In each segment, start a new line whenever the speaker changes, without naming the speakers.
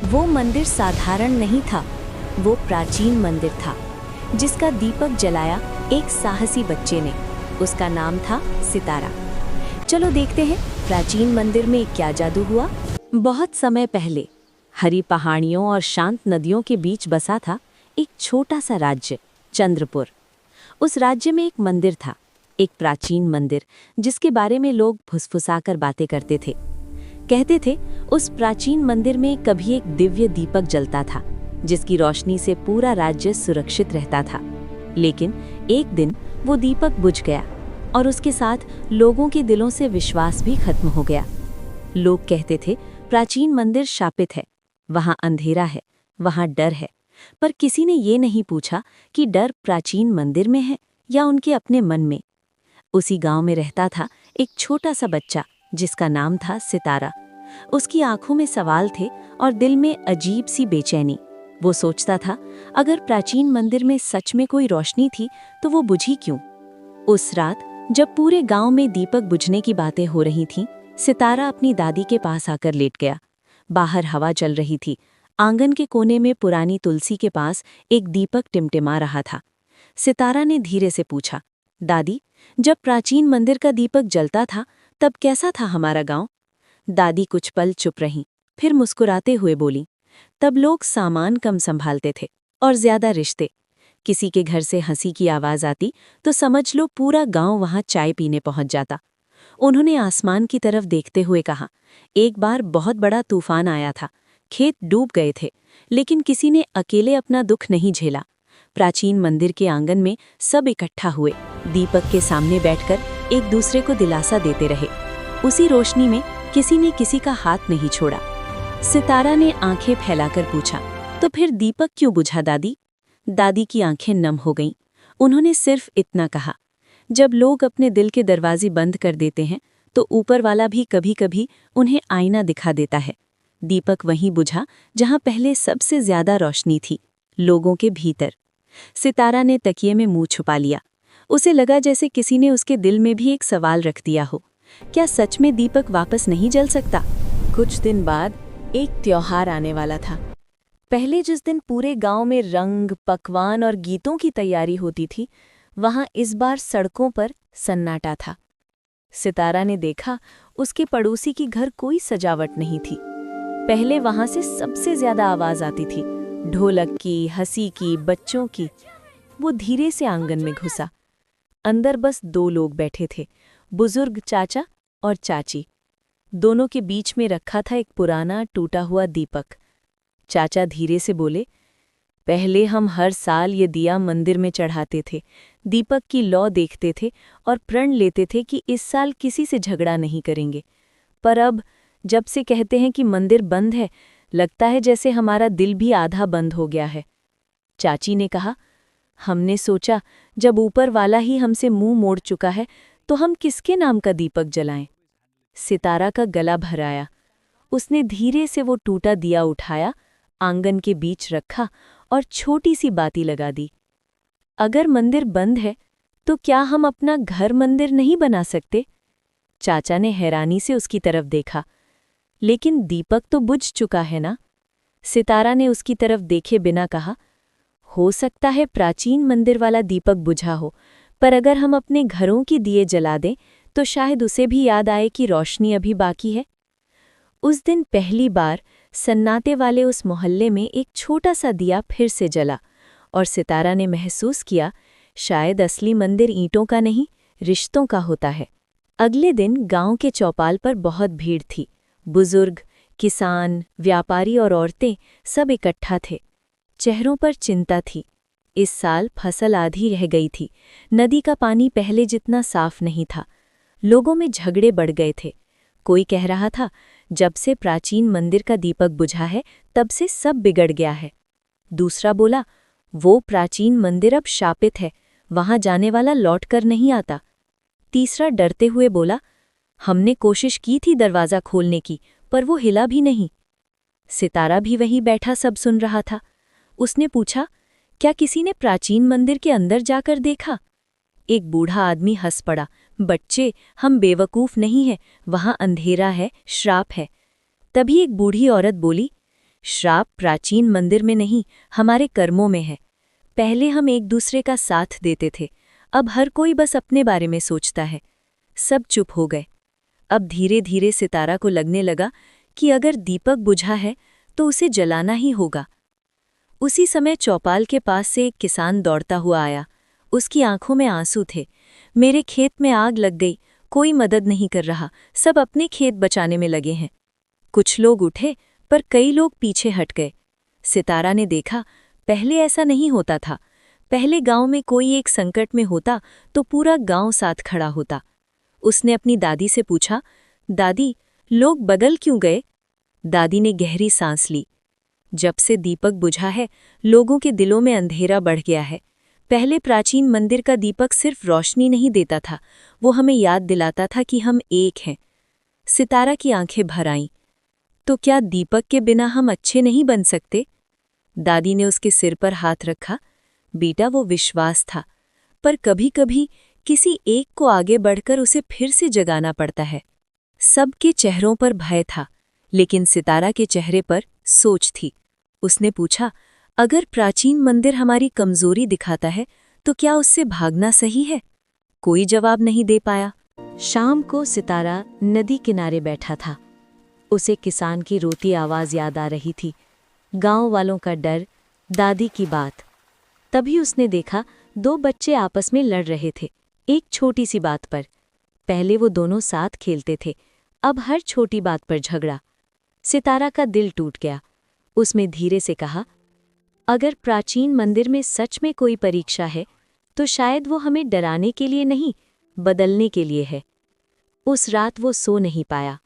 वो मंदिर साधारण नहीं था, वो प्राचीन मंदिर था जिसका दीपक जलाया एक साहसी बच्चे ने। उसका नाम था सितारा। चलो देखते हैं प्राचीन मंदिर में क्या जादू हुआ। बहुत समय पहले हरी पहाड़ियों और शांत नदियों के बीच बसा था एक छोटा सा राज्य, चंद्रपुर। उस राज्य में एक मंदिर था, एक प्राचीन मंदिर जिसके बारे में लोग फुसफुसाकर बातें करते थे। कहते थे उस प्राचीन मंदिर में कभी एक दिव्य दीपक जलता था जिसकी रोशनी से पूरा राज्य सुरक्षित रहता था। लेकिन एक दिन वो दीपक बुझ गया और उसके साथ लोगों के दिलों से विश्वास भी खत्म हो गया। लोग कहते थे प्राचीन मंदिर शापित है, वहां अंधेरा है, वहां डर है। पर किसी ने ये नहीं पूछा कि डर प्राचीन मंदिर में है या उनके अपने मन में। उसी गांव में रहता था एक छोटा सा बच्चा जिसका नाम था सितारा। उसकी आंखों में सवाल थे और दिल में अजीब सी बेचैनी। वो सोचता था अगर प्राचीन मंदिर में सच में कोई रोशनी थी तो वो बुझी क्यों। उस रात जब पूरे गांव में दीपक बुझने की बातें हो रही थीं, सितारा अपनी दादी के पास आकर लेट गया। बाहर हवा चल रही थी। आंगन के कोने में पुरानी तुलसी के पास एक दीपक टिमटिमा रहा था। सितारा ने धीरे से पूछा, दादी, जब प्राचीन मंदिर का दीपक जलता था तब कैसा था हमारा गांव? दादी कुछ पल चुप रहीं, फिर मुस्कुराते हुए बोली, तब लोग सामान कम संभालते थे और ज्यादा रिश्ते। किसी के घर से हंसी की आवाज आती तो समझ लो पूरा गांव वहां चाय पीने पहुंच जाता। उन्होंने आसमान की तरफ देखते हुए कहा, एक बार बहुत बड़ा तूफान आया था, खेत डूब गए थे, लेकिन किसी ने अकेले अपना दुख नहीं झेला। प्राचीन मंदिर के आंगन में सब इकट्ठा हुए, दीपक के सामने बैठकर एक दूसरे को दिलासा देते रहे। उसी रोशनी में किसी ने किसी का हाथ नहीं छोड़ा। सितारा ने आंखें फैलाकर पूछा, तो फिर दीपक क्यों बुझा दादी? दादी की आंखें नम हो गईं। उन्होंने सिर्फ इतना कहा, जब लोग अपने दिल के दरवाजे बंद कर देते हैं तो ऊपर वाला भी कभी कभी उन्हें आईना दिखा देता है। दीपक वहीं बुझा जहां पहले सबसे ज्यादा रोशनी थी, लोगों के भीतर। सितारा ने तकिए में मुंह छुपा लिया। उसे लगा जैसे किसी ने उसके दिल में भी एक सवाल रख दिया हो, क्या सच में दीपक वापस नहीं जल सकता? कुछ दिन बाद एक त्योहार आने वाला था। पहले जिस दिन पूरे गांव में रंग, पकवान और गीतों की तैयारी होती थी, वहां इस बार सड़कों पर सन्नाटा था। सितारा ने देखा उसके पड़ोसी की घर कोई सजावट नहीं थी। पहले वहां से सबसे ज्यादा आवाज आती थी, ढोलक की, हंसी की, बच्चों की। वो धीरे से आंगन में घुसा। अंदर बस दो लोग बैठे थे, बुजुर्ग चाचा और चाची। दोनों के बीच में रखा था एक पुराना टूटा हुआ दीपक। चाचा धीरे से बोले, पहले हम हर साल ये दिया मंदिर में चढ़ाते थे, दीपक की लौ देखते थे और प्रण लेते थे कि इस साल किसी से झगड़ा नहीं करेंगे। पर अब जब से कहते हैं कि मंदिर बंद है, लगता है जैसे हमारा दिल भी आधा बंद हो गया है। चाची ने कहा, हमने सोचा जब ऊपर वाला ही हमसे मुंह मोड़ चुका है तो हम किसके नाम का दीपक जलाएं। सितारा का गला भर आया। उसने धीरे से वो टूटा दिया उठाया, आंगन के बीच रखा और छोटी सी बाती लगा दी। अगर मंदिर बंद है तो क्या हम अपना घर मंदिर नहीं बना सकते? चाचा ने हैरानी से उसकी तरफ देखा। लेकिन दीपक तो बुझ चुका है ना? सितारा ने उसकी तरफ देखे बिना कहा, हो सकता है प्राचीन मंदिर वाला दीपक बुझा हो, पर अगर हम अपने घरों की दिए जला दें तो शायद उसे भी याद आए कि रोशनी अभी बाकी है। उस दिन पहली बार सन्नाटे वाले उस मोहल्ले में एक छोटा सा दिया फिर से जला और सितारा ने महसूस किया शायद असली मंदिर ईंटों का नहीं, रिश्तों का होता है। अगले दिन गांव के चौपाल पर बहुत भीड़ थी। बुजुर्ग, किसान, व्यापारी और औरतें सब इकट्ठा थे। चेहरों पर चिंता थी। इस साल फसल आधी रह गई थी। नदी का पानी पहले जितना साफ नहीं था। लोगों में झगड़े बढ़ गए थे। कोई कह रहा था, जब से प्राचीन मंदिर का दीपक बुझा है तब से सब बिगड़ गया है। दूसरा बोला, वो प्राचीन मंदिर अब शापित है, वहां जाने वाला लौटकर नहीं आता। तीसरा डरते हुए बोला, हमने कोशिश की थी दरवाज़ा खोलने की, पर वो हिला भी नहीं। सितारा भी वहीं बैठा सब सुन रहा था। उसने पूछा, क्या किसी ने प्राचीन मंदिर के अंदर जाकर देखा? एक बूढ़ा आदमी हंस पड़ा, बच्चे, हम बेवकूफ़ नहीं हैं, वहां अंधेरा है, श्राप है। तभी एक बूढ़ी औरत बोली, श्राप प्राचीन मंदिर में नहीं, हमारे कर्मों में है। पहले हम एक दूसरे का साथ देते थे, अब हर कोई बस अपने बारे में सोचता है। सब चुप हो गए। अब धीरे धीरे सितारा को लगने लगा कि अगर दीपक बुझा है तो उसे जलाना ही होगा। उसी समय चौपाल के पास से एक किसान दौड़ता हुआ आया। उसकी आंखों में आंसू थे। मेरे खेत में आग लग गई, कोई मदद नहीं कर रहा, सब अपने खेत बचाने में लगे हैं। कुछ लोग उठे पर कई लोग पीछे हट गए। सितारा ने देखा, पहले ऐसा नहीं होता था। पहले गांव में कोई एक संकट में होता तो पूरा गांव साथ खड़ा होता। उसने अपनी दादी से पूछा, दादी, लोग बदल क्यों गए? दादी ने गहरी सांस ली। जब से दीपक बुझा है, लोगों के दिलों में अंधेरा बढ़ गया है। पहले प्राचीन मंदिर का दीपक सिर्फ रोशनी नहीं देता था, वो हमें याद दिलाता था कि हम एक हैं। सितारा की आंखें भर आईं। तो क्या दीपक के बिना हम अच्छे नहीं बन सकते? दादी ने उसके सिर पर हाथ रखा। बेटा, वो विश्वास था, पर कभी-कभी किसी एक को आगे बढ़कर उसे फिर से जगाना पड़ता है। सबके चेहरों पर भय था, लेकिन सितारा के चेहरे पर सोच थी। उसने पूछा, अगर प्राचीन मंदिर हमारी कमजोरी दिखाता है तो क्या उससे भागना सही है? कोई जवाब नहीं दे पाया। शाम को सितारा नदी किनारे बैठा था। उसे किसान की रोती आवाज याद आ रही थी, गांव वालों का डर, दादी की बात। तभी उसने देखा, दो बच्चे आपस में लड़ रहे थे, एक छोटी सी बात पर। पहले वो दोनों साथ खेलते थे, अब हर छोटी बात पर झगड़ा। सितारा का दिल टूट गया। उसने धीरे से कहा, अगर प्राचीन मंदिर में सच में कोई परीक्षा है तो शायद वो हमें डराने के लिए नहीं, बदलने के लिए है। उस रात वो सो नहीं पाया।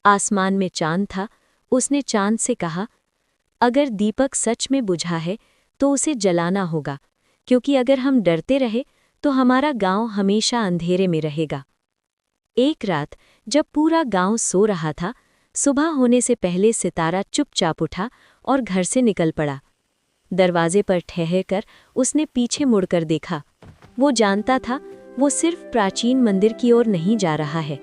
आसमान में चांद था। उसने चांद से कहा, अगर दीपक सच में बुझा है तो उसे जलाना होगा, क्योंकि अगर हम डरते रहे तो हमारा गांव हमेशा अंधेरे में रहेगा। एक रात जब पूरा गांव सो रहा था, सुबह होने से पहले सितारा चुपचाप उठा और घर से निकल पड़ा। दरवाजे पर ठहरकर उसने पीछे मुड़कर देखा। वो जानता था वो सिर्फ प्राचीन मंदिर की ओर नहीं जा रहा है,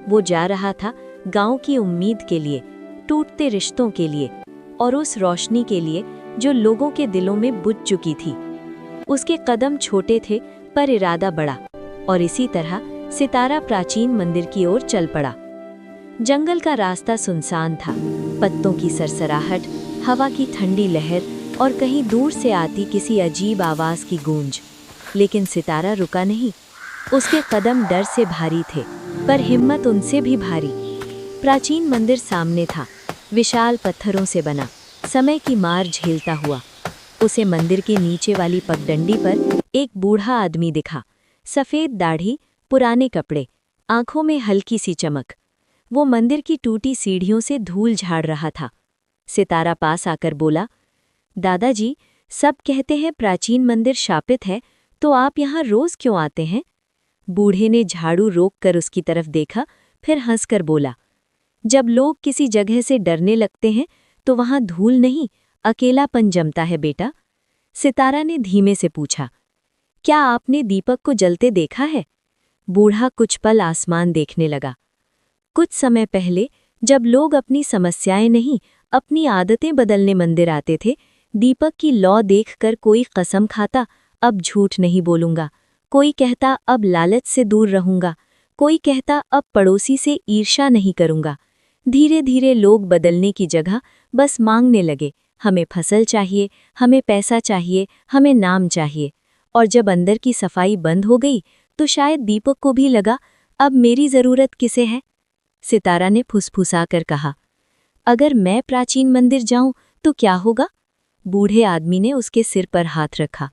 वो जा रहा था गांव की उम्मीद के लिए, टूटते रिश्तों के लिए और उस रोशनी के लिए जो लोगों के दिलों में बुझ चुकी थी। उसके कदम छोटे थे पर इरादा बड़ा, और इसी तरह सितारा प्राचीन मंदिर की ओर चल पड़ा। जंगल का रास्ता सुनसान था, पत्तों की सरसराहट, हवा की ठंडी लहर और कहीं दूर से आती किसी अजीब आवाज की गूंज। लेकिन सितारा रुका नहीं। उसके कदम डर से भारी थे, पर हिम्मत उनसे भी भारी। प्राचीन मंदिर सामने था, विशाल पत्थरों से बना, समय की मार झेलता हुआ। उसे मंदिर के नीचे वाली पगडंडी पर एक बूढ़ा आदमी दिखा, सफेद दाढ़ी, पुराने कपड़े, आंखों में हल्की सी चमक। वो मंदिर की टूटी सीढ़ियों से धूल झाड़ रहा था। सितारा पास आकर बोला, दादाजी, सब कहते हैं प्राचीन मंदिर शापित है, तो आप यहाँ रोज क्यों आते हैं? बूढ़े ने झाड़ू रोककर उसकी तरफ देखा, फिर हंसकर बोला, जब लोग किसी जगह से डरने लगते हैं तो वहाँ धूल नहीं, अकेलापन जमता है बेटा। सितारा ने धीमे से पूछा, क्या आपने दीपक को जलते देखा है? बूढ़ा कुछ पल आसमान देखने लगा। कुछ समय पहले जब लोग अपनी समस्याएं नहीं, अपनी आदतें बदलने मंदिर आते थे, दीपक की लौ देखकर कोई कसम खाता, अब झूठ नहीं बोलूंगा। कोई कहता अब लालच से दूर रहूंगा। कोई कहता अब पड़ोसी से ईर्ष्या नहीं करूंगा। धीरे धीरे लोग बदलने की जगह बस मांगने लगे, हमें फसल चाहिए, हमें पैसा चाहिए, हमें नाम चाहिए। और जब अंदर की सफाई बंद हो गई तो शायद दीपक को भी लगा, अब मेरी जरूरत किसे है? सितारा ने फुसफुसाकर कहा, अगर मैं प्राचीन मंदिर जाऊं तो क्या होगा? बूढ़े आदमी ने उसके सिर पर हाथ रखा।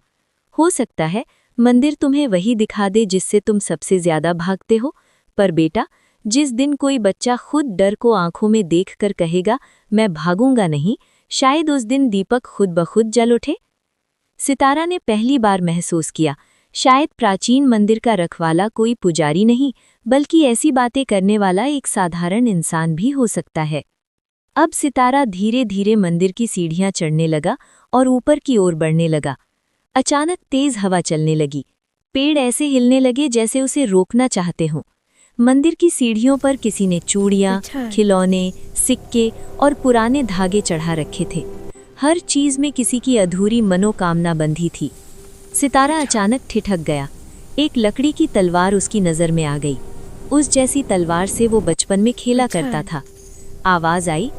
हो सकता है मंदिर तुम्हें वही दिखा दे जिससे तुम सबसे ज्यादा भागते हो, पर बेटा, जिस दिन कोई बच्चा खुद डर को आंखों में देखकर कहेगा मैं भागूंगा नहीं, शायद उस दिन दीपक खुद ब खुद जल उठे। सितारा ने पहली बार महसूस किया, शायद प्राचीन मंदिर का रखवाला कोई पुजारी नहीं, बल्कि ऐसी बातें करने वाला एक साधारण इंसान भी हो सकता है। अब सितारा धीरे धीरे मंदिर की सीढ़ियां चढ़ने लगा और ऊपर की ओर बढ़ने लगा। अचानक तेज हवा चलने लगी। पेड़ ऐसे हिलने लगे जैसे उसे रोकना चाहते हों। मंदिर की सीढ़ियों पर किसी ने चूड़ियाँ, खिलौने, सिक्के और पुराने धागे चढ़ा रखे थे। हर चीज में किसी की अधूरी मनोकामना बंधी थी। सितारा अचानक ठिठक गया। एक लकड़ी की तलवार उसकी नजर में आ गई। उस जैसी तलवार से वो बचपन में खेला करता था। आवाज आई,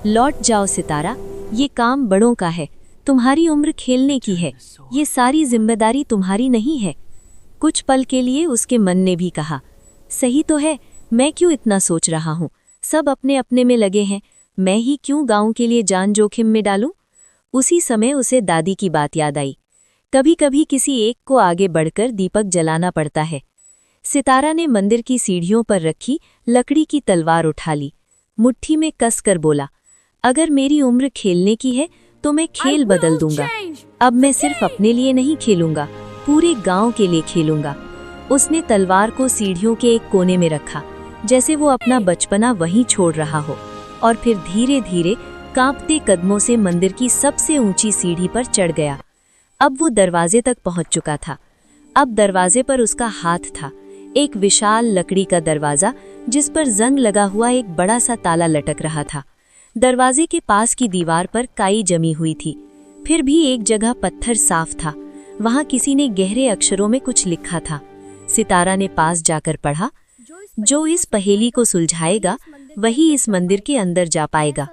लौट जाओ सितारा, ये काम बड़ों का है, तुम्हारी उम्र खेलने की है, ये सारी जिम्मेदारी तुम्हारी नहीं है। कुछ पल के लिए उसके मन ने भी कहा, सही तो है, मैं क्यों इतना सोच रहा हूँ, सब अपने अपने में लगे हैं, मैं ही क्यों गांव के लिए जान जोखिम में डालूं। उसी समय उसे दादी की बात याद आई, कभी कभी किसी एक को आगे बढ़कर दीपक जलाना पड़ता है। सितारा ने मंदिर की सीढ़ियों पर रखी लकड़ी की तलवार उठा ली, मुट्ठी में कस कर बोला, अगर मेरी उम्र खेलने की है तो मैं खेल बदल दूंगा। अब मैं सिर्फ अपने लिए नहीं खेलूंगा, पूरे गांव के लिए खेलूंगा। उसने तलवार को सीढ़ियों के एक कोने में रखा, जैसे वो अपना बचपना वहीं छोड़ रहा हो, और फिर धीरे धीरे कांपते कदमों से मंदिर की सबसे ऊंची सीढ़ी पर चढ़ गया। अब वो दरवाजे तक पहुंच चुका था। अब दरवाजे पर उसका हाथ था, एक विशाल लकड़ी का दरवाजा जिस पर जंग लगा हुआ एक बड़ा सा ताला लटक रहा था। दरवाजे के पास की दीवार पर काई जमी हुई थी, फिर भी एक जगह पत्थर साफ था, वहां किसी ने गहरे अक्षरों में कुछ लिखा था। सितारा ने पास जाकर पढ़ा, जो इस पहेली को सुलझाएगा वही इस मंदिर के अंदर जा पाएगा।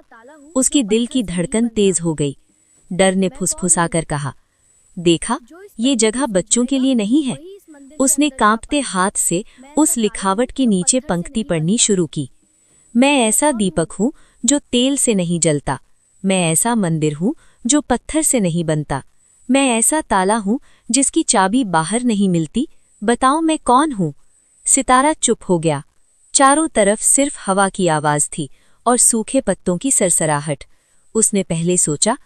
उसके दिल की धड़कन तेज हो गई। डर ने फुसफुसाकर कहा, देखा, ये जगह बच्चों के लिए नहीं है। उसने कांपते हाथ से उस लिखावट के नीचे पंक्ति पढ़नी शुरू की, मैं ऐसा दीपक हूँ जो तेल से नहीं जलता, मैं ऐसा मंदिर हूँ जो पत्थर से नहीं बनता, मैं ऐसा ताला हूँ जिसकी चाबी बाहर नहीं मिलती, बताओ मैं कौन हूँ। सितारा चुप हो गया। चारों तरफ सिर्फ हवा की आवाज थी और सूखे पत्तों की सरसराहट। उसने पहले सोचा,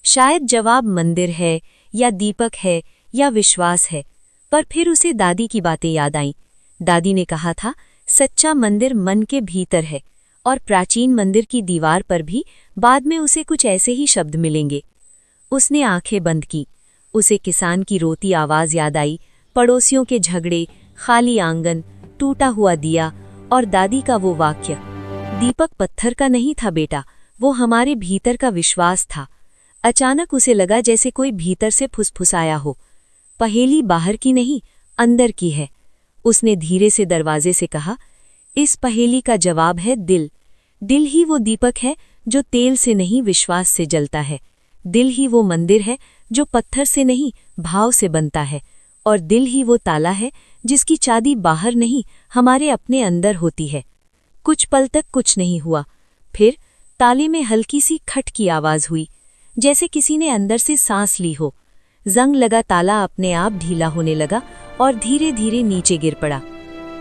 शायद जवाब मंदिर है या दीपक है या विश्वास है, पर फिर उसे दादी की बातें याद आईं। दादी ने कहा था, सच्चा मंदिर मन के भीतर है, और प्राचीन मंदिर की दीवार पर भी बाद में उसे कुछ ऐसे ही शब्द मिलेंगे। उसने आंखें बंद की। उसे किसान की रोती आवाज याद आई, पड़ोसियों के झगड़े, खाली आंगन, टूटा हुआ दिया, और दादी का वो वाक्य, दीपक पत्थर का नहीं था बेटा, वो हमारे भीतर का विश्वास था। अचानक उसे लगा जैसे कोई भीतर से फुसफुसाया हो, पहेली बाहर की नहीं, अंदर की है। उसने धीरे से दरवाजे से कहा, इस पहेली का जवाब है दिल। दिल ही वो दीपक है जो तेल से नहीं विश्वास से जलता है। दिल ही वो मंदिर है जो पत्थर से नहीं भाव से बनता है। और दिल ही वो ताला है जिसकी चाबी बाहर नहीं हमारे अपने अंदर होती है। कुछ पल तक कुछ नहीं हुआ, फिर ताले में हल्की सी खट की आवाज हुई, जैसे किसी ने अंदर से सांस ली हो। जंग लगा ताला अपने आप ढीला होने लगा और धीरे धीरे नीचे गिर पड़ा।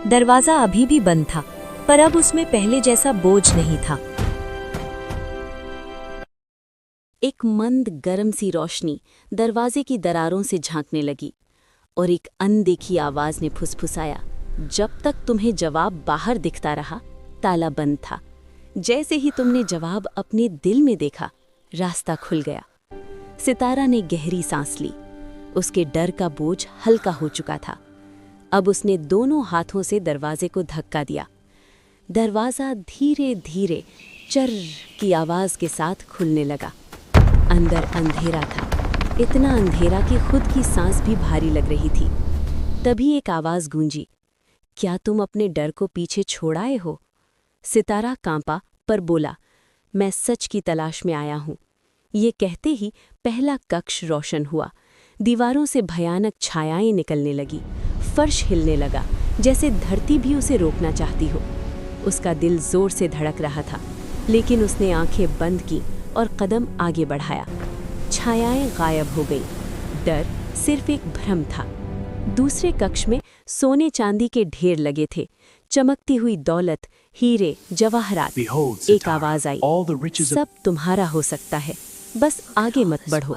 दरवाजा अभी भी बंद था, पर अब उसमें पहले जैसा बोझ नहीं था। एक मंद गरम सी रोशनी दरवाजे की दरारों से झांकने लगी और एक अनदेखी आवाज ने फुसफुसाया, जब तक तुम्हें जवाब बाहर दिखता रहा, ताला बंद था। जैसे ही तुमने जवाब अपने दिल में देखा, रास्ता खुल गया। सितारा ने गहरी सांस ली। उसके डर का बोझ हल्का हो चुका था। अब उसने दोनों हाथों से दरवाजे को धक्का दिया। दरवाजा धीरे धीरे चर की आवाज के साथ खुलने लगा। अंदर अंधेरा था, इतना अंधेरा कि खुद की सांस भी भारी लग रही थी। तभी एक आवाज गूंजी, क्या तुम अपने डर को पीछे छोड़ आए हो? सितारा कांपा पर बोला, मैं सच की तलाश में आया हूं। ये कहते ही पहला कक्ष रोशन हुआ। दीवारों से भयानक छायाएं निकलने लगी। फर्श हिलने लगा, जैसे धरती भी उसे रोकना चाहती हो। उसका दिल जोर से धड़क रहा था, लेकिन उसने आंखें बंद की और कदम आगे बढ़ाया। छायाएं गायब हो गई। डर सिर्फ एक भ्रम था। दूसरे कक्ष में सोने चांदी के ढेर लगे थे, चमकती हुई दौलत, हीरे, जवाहरात। एक आवाज आई, सब तुम्हारा हो सकता है, बस आगे मत बढ़ो।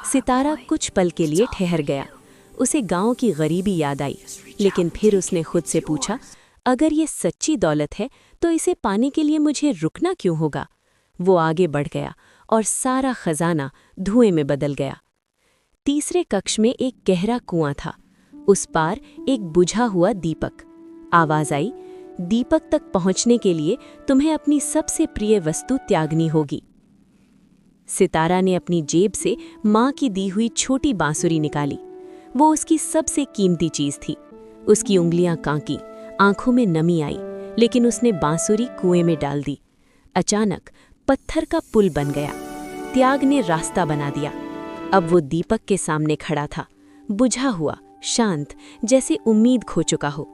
सितारा कुछ पल के लिए ठहर गया। उसे गांव की गरीबी याद आई, लेकिन फिर उसने खुद से पूछा, अगर ये सच्ची दौलत है तो इसे पाने के लिए मुझे रुकना क्यों होगा? वो आगे बढ़ गया और सारा खजाना धुएं में बदल गया। तीसरे कक्ष में एक गहरा कुआं था, उस पार एक बुझा हुआ दीपक। आवाज आई, दीपक तक पहुंचने के लिए तुम्हें अपनी सबसे प्रिय वस्तु त्यागनी होगी। सितारा ने अपनी जेब से माँ की दी हुई छोटी बांसुरी निकाली। वो उसकी सबसे कीमती चीज थी। उसकी उंगलियां कांपी, आंखों में नमी आई, लेकिन उसने बांसुरी कुएं में डाल दी। अचानक पत्थर का पुल बन गया। त्याग ने रास्ता बना दिया। अब वो दीपक के सामने खड़ा था, बुझा हुआ, शांत, जैसे उम्मीद खो चुका हो।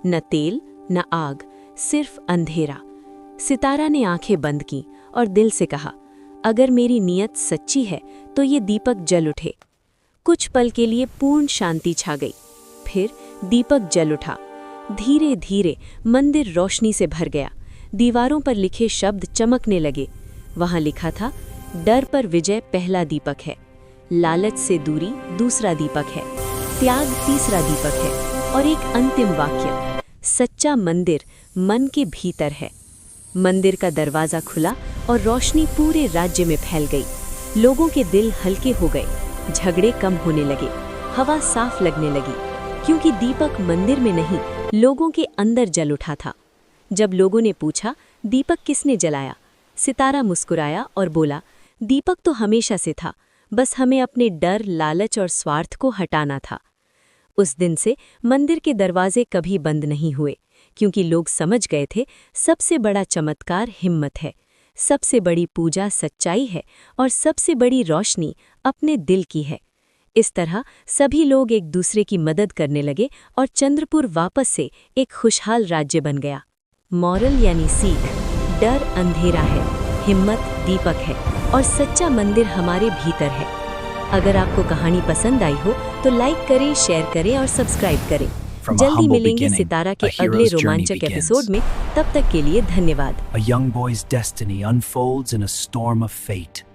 न तेल न आग, सिर्फ अंधेरा। सितारा ने आंखें बंद की और दिल से कहा, अगर मेरी नीयत सच्ची है तो ये दीपक जल उठे। कुछ पल के लिए पूर्ण शांति छा गई। फिर दीपक जल उठा। धीरे धीरे मंदिर रोशनी से भर गया। दीवारों पर लिखे शब्द चमकने लगे। वहां लिखा था, डर पर विजय पहला दीपक है, लालच से दूरी दूसरा दीपक है, त्याग तीसरा दीपक है, और एक अंतिम वाक्य, सच्चा मंदिर मन के भीतर है। मंदिर का दरवाजा खुला और रोशनी पूरे राज्य में फैल गई। लोगों के दिल हल्के हो गए, झगड़े कम होने लगे, हवा साफ लगने लगी, क्योंकि दीपक मंदिर में नहीं, लोगों के अंदर जल उठा था। जब लोगों ने पूछा, दीपक किसने जलाया, सितारा मुस्कुराया और बोला, दीपक तो हमेशा से था, बस हमें अपने डर, लालच और स्वार्थ को हटाना था। उस दिन से मंदिर के दरवाजे कभी बंद नहीं हुए, क्योंकि लोग समझ गए थे, सबसे बड़ा चमत्कार हिम्मत है, सबसे बड़ी पूजा सच्चाई है, और सबसे बड़ी रोशनी अपने दिल की है। इस तरह सभी लोग एक दूसरे की मदद करने लगे और चंद्रपुर वापस से एक खुशहाल राज्य बन गया। मॉरल यानी सीख, डर अंधेरा है, हिम्मत दीपक है, और सच्चा मंदिर हमारे भीतर है। अगर आपको कहानी पसंद आई हो तो लाइक करें, शेयर करें और सब्सक्राइब करें। जल्दी मिलेंगे सितारा के अगले रोमांचक एपिसोड में। तब तक के लिए धन्यवाद।
A young boy's destiny unfolds in a storm of fate.